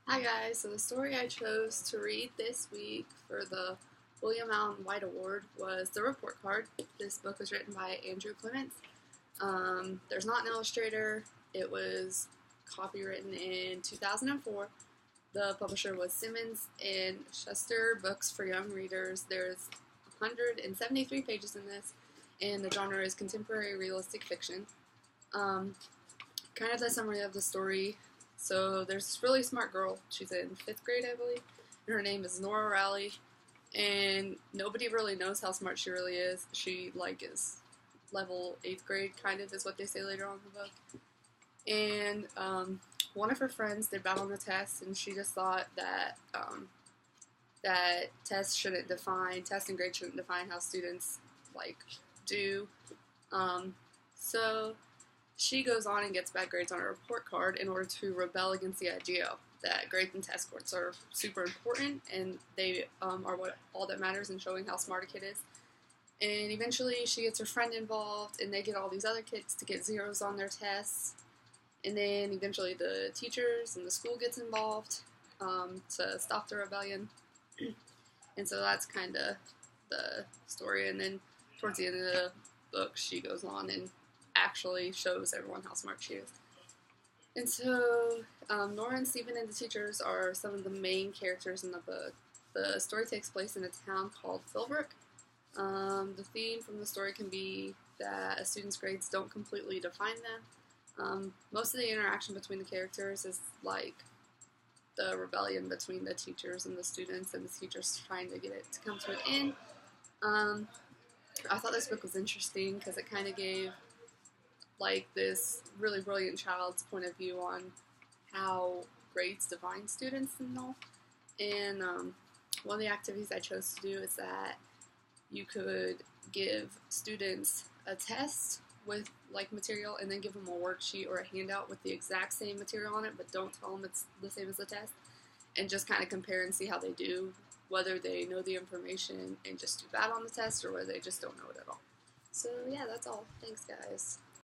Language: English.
Hi guys, so the story I chose to read this week for the William Allen White Award was The Report Card. This book was written by Andrew Clements. There's not an illustrator. It was copywritten in 2004. The publisher was Simmons and Schuster Books for Young Readers. There's 173 pages in this, and the genre is contemporary realistic fiction. Um, Kind of the summary of the story. So there's this really smart girl. She's in fifth grade, I believe. And her name is Nora Rowley. And nobody really knows how smart she really is. She is level eighth grade, kind of is what they say later on in the book. And one of her friends did bad on the test, and she just thought that that tests and grades shouldn't define how students do. Um, so she goes on and gets bad grades on her report card in order to rebel against the idea that grades and test scores are super important and they are what all that matters in showing how smart a kid is. And eventually she gets her friend involved and they get all these other kids to get zeros on their tests. And then eventually the teachers and the school gets involved to stop the rebellion. And so that's kind of the story. And then towards the end of the book, she goes on and actually shows everyone how smart she is. And so Nora and Stephen and the teachers are some of the main characters in the book. The story takes place in a town called Philbrook. The theme from the story can be that a student's grades don't completely define them. Most of the interaction between the characters is like the rebellion between the teachers and the students, and the teachers trying to get it to come to an end. I thought this book was interesting because it kind of gave this really brilliant child's point of view on how grades define students and all. And one of the activities I chose to do is that you could give students a test with material and then give them a worksheet or a handout with the exact same material on it, but don't tell them it's the same as the test, and just kind of compare and see how they do, whether they know the information and just do bad on the test or whether they just don't know it at all. So yeah, that's all. Thanks guys.